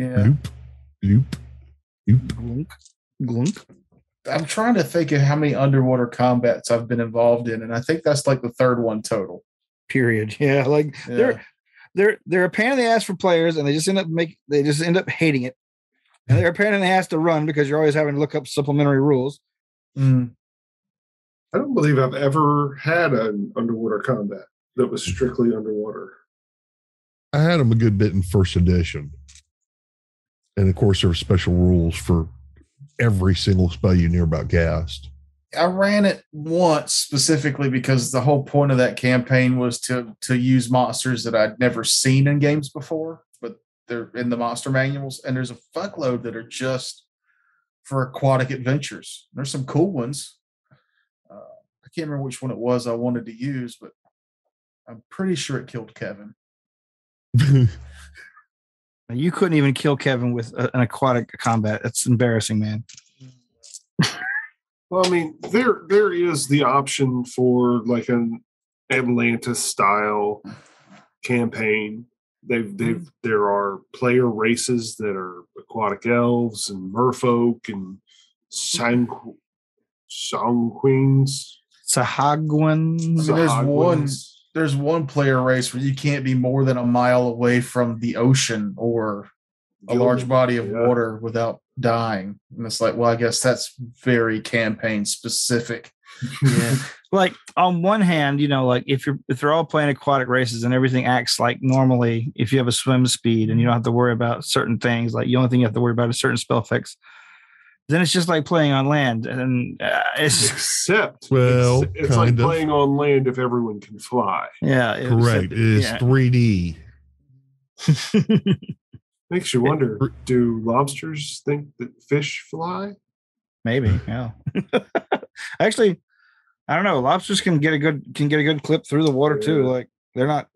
Yeah. Loop, loop, loop. Glunk, glunk. I'm trying to think of how many underwater combats I've been involved in, and I think that's like the third one total. Period. Yeah, they're a pain in the ass for players, and they just end up hating it. And they're a pain in the ass to run because you're always having to look up supplementary rules. I don't believe I've ever had an underwater combat that was strictly underwater. I had them a good bit in first edition. And of course, there were special rules for every single spell you knew about Gast. I ran it once specifically because the whole point of that campaign was to use monsters that I'd never seen in games before, but they're in the monster manuals. And there's a fuckload that are just for aquatic adventures. There's some cool ones. I can't remember which one it was I wanted to use, but I'm pretty sure it killed Kevin. You couldn't even kill Kevin with an aquatic combat. That's embarrassing, man. Well, I mean, there is the option for like an Atlantis style campaign. There are player races that are aquatic elves and merfolk and Songqueens. Sahagwans. There's one player race where you can't be more than a mile away from the ocean or a large body of water without dying. And it's like, well, I guess that's very campaign specific. Yeah. Like on one hand, like if they're all playing aquatic races and everything acts like normally, if you have a swim speed and you don't have to worry about certain things, like the only thing you have to worry about is certain spell effects, then it's just like playing on land. And it's like playing on land if everyone can fly. Yeah. Correct. It is 3D. Makes you wonder, do lobsters think that fish fly? Maybe, yeah. Actually, I don't know. Lobsters can get a good clip through the water too. Like they're not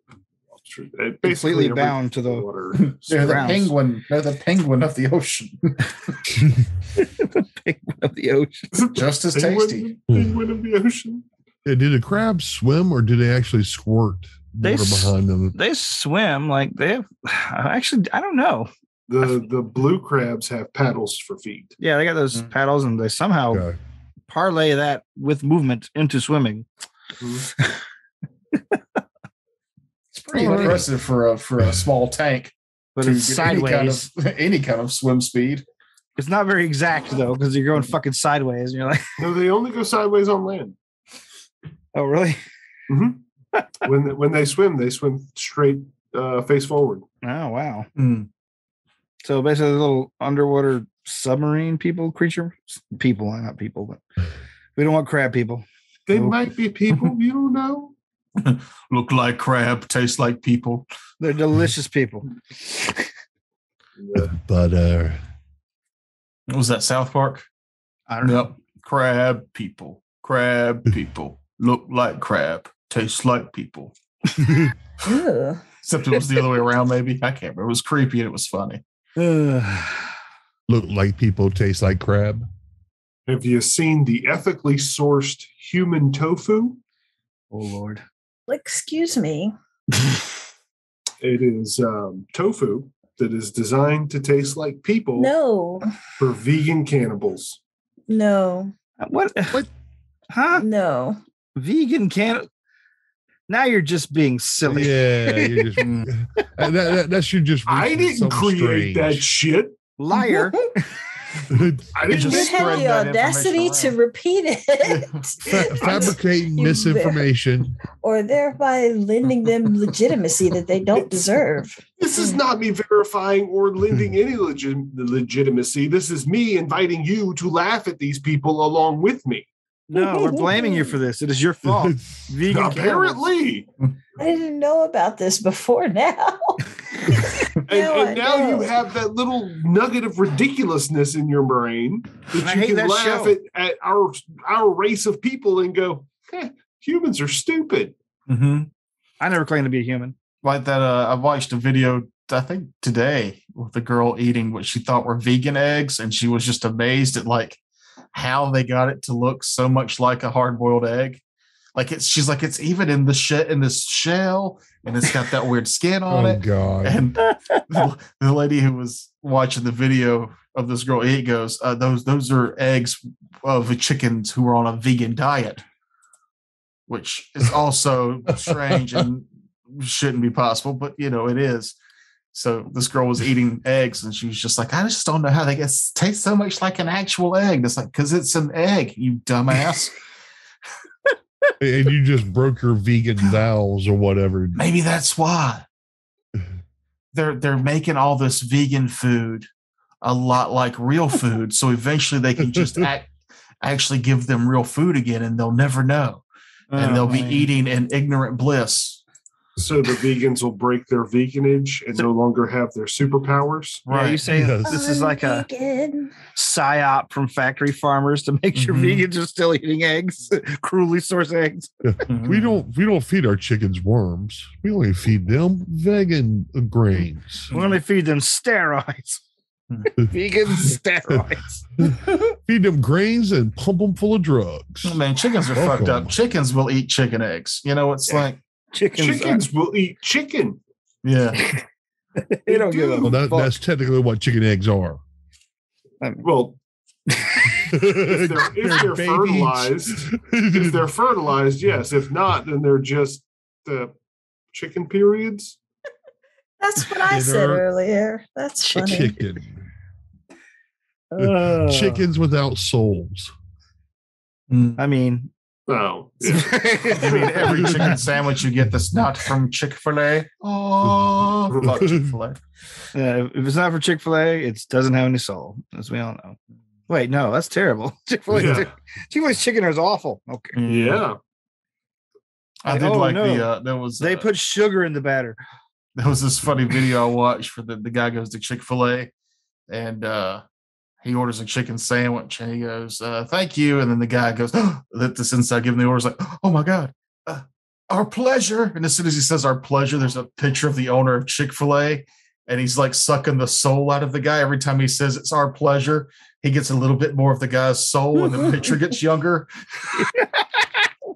completely bound to the water. They're the penguin. They're the penguin of the ocean. The penguin of the ocean. Just as tasty. Penguin of the ocean. Yeah, do the crabs swim or do they actually squirt water behind them? They swim like they have. Actually, I don't know. The blue crabs have paddles for feet. Yeah, they got those paddles, and they somehow parlay that with movement into swimming. It's pretty impressive for a small tank, but it's sideways. Any kind of swim speed. It's not very exact though, because you're going fucking sideways, and you're like, no, they only go sideways on land. Oh, really? Mm-hmm. When they swim straight face forward. Oh, wow. So basically, little underwater submarine creature people, not people, but we don't want crab people. They might be people, you don't know. Look like crab, taste like people. They're delicious people. Butter. Was that South Park? I don't know. Crab people. Look like crab, taste like people. Except it was the other way around, maybe. I can't remember. It was creepy and it was funny. Look like people, taste like crab. Have you seen the ethically sourced human tofu? Oh, Lord. Excuse me. It is tofu that is designed to taste like people. No. For vegan cannibals. No. What? Huh? No. Vegan cannibal. Now you're just being silly. Yeah, you're just that should just. I didn't create that shit. Liar. I didn't just had the audacity to repeat it. Fabricating misinformation. Or thereby lending them legitimacy that they don't deserve. This is not me verifying or lending any legitimacy. This is me inviting you to laugh at these people along with me. No, we're blaming you for this. It is your fault. Vegan apparently. I didn't know about this before now. and now you have that little nugget of ridiculousness in your brain that you can laugh at our race of people and go, humans are stupid. Mm-hmm. I never claimed to be a human. Like that, I watched a video, I think today, with a girl eating what she thought were vegan eggs, and she was just amazed at like how they got it to look so much like a hard-boiled egg. she's like, it's even in this shell, and it's got that weird skin on it. God. And the lady who was watching the video of this girl eat goes, those are eggs of the chickens who are on a vegan diet, which is also strange and shouldn't be possible, but it is. So this girl was eating eggs, and she was just like, I just don't know how they taste so much like an actual egg. And it's like, because it's an egg, you dumbass. And you just broke your vegan vows or whatever. Maybe that's why they're making all this vegan food a lot like real food. So eventually they can just actually give them real food again, and they'll never know. And they'll be eating in ignorant bliss. So the vegans will break their veganage and no longer have their superpowers. Right. Yeah, you say this is like a psyop from factory farmers to make sure vegans are still eating eggs, cruelly sourced eggs. We don't feed our chickens worms. We only feed them vegan grains. We only feed them steroids. Vegan steroids. Feed them grains and pump them full of drugs. Oh, man, chickens are fucked up. Chickens will eat chicken eggs. It's like chickens will eat chicken. Yeah. They don't give a fuck. That's technically what chicken eggs are. Well, if they're fertilized, yes. If not, then they're just the chicken periods. That's what I said earlier. That's funny. Chicken. Chickens without souls. I mean, oh, yeah. I mean, every chicken sandwich you get that's not from Chick-fil-A. Oh, fuck Chick-fil-A. If it's not from Chick-fil-A, it doesn't have any soul, as we all know. Wait, no, that's terrible. Chick-fil-A's chicken is awful. Okay. Yeah. I did there was they put sugar in the batter. There was this funny video I watched for the guy goes to Chick-fil-A, and he orders a chicken sandwich, and he goes, thank you. And then the guy goes, this inside giving the orders like, oh my God, our pleasure. And as soon as he says our pleasure, there's a picture of the owner of Chick-fil-A, and he's like sucking the soul out of the guy. Every time he says it's our pleasure, he gets a little bit more of the guy's soul, and the picture gets younger.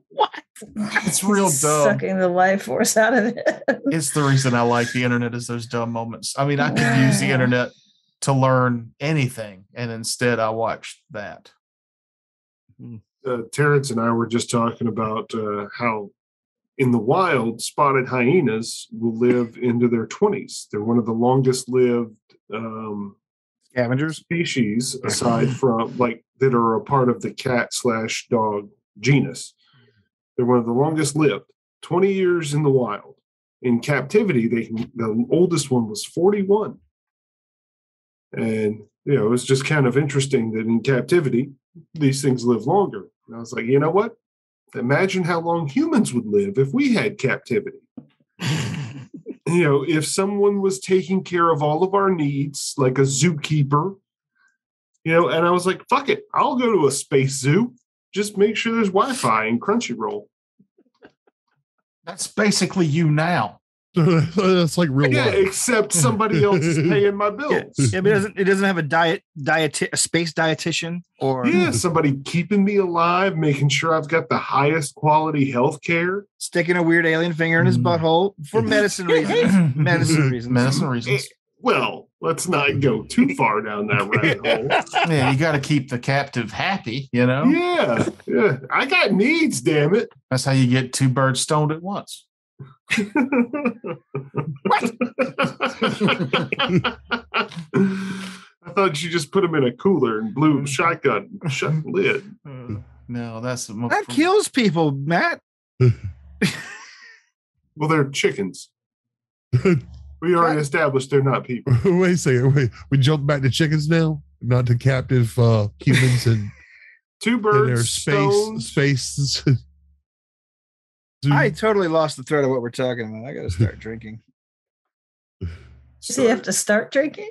What? It's real dumb. Sucking the life force out of it. It's the reason I like the internet, is those dumb moments. I mean, I could use the internet to learn anything, and instead I watched that. Terrence and I were just talking about how in the wild, spotted hyenas will live into their 20s. They're one of the longest lived scavengers species, aside from that are a part of the cat/dog genus. They're one of the longest lived, 20 years in the wild. In captivity, the oldest one was 41. And, it was just kind of interesting that in captivity, these things live longer. And I was like, you know what? Imagine how long humans would live if we had captivity. If someone was taking care of all of our needs, like a zookeeper, and I was like, fuck it, I'll go to a space zoo. Just make sure there's Wi-Fi and Crunchyroll. That's basically you now. That's like real life. Except somebody else is paying my bills. Yeah, but it doesn't have a space dietitian or somebody keeping me alive, making sure I've got the highest quality health care. Sticking a weird alien finger in his butthole for medicine reasons. Medicine reasons. Well, let's not go too far down that rabbit hole. Yeah, you got to keep the captive happy, Yeah. I got needs, damn it. That's how you get two birds stoned at once. What? I thought you just put them in a cooler and blew shotgun shut the lid. No, that kills people, Matt. Well, they're chickens. We already established they're not people. Wait a second. We jump back to chickens now, not to captive humans and two birds. Space. I totally lost the thread of what we're talking about. I got to start drinking. So you have to start drinking?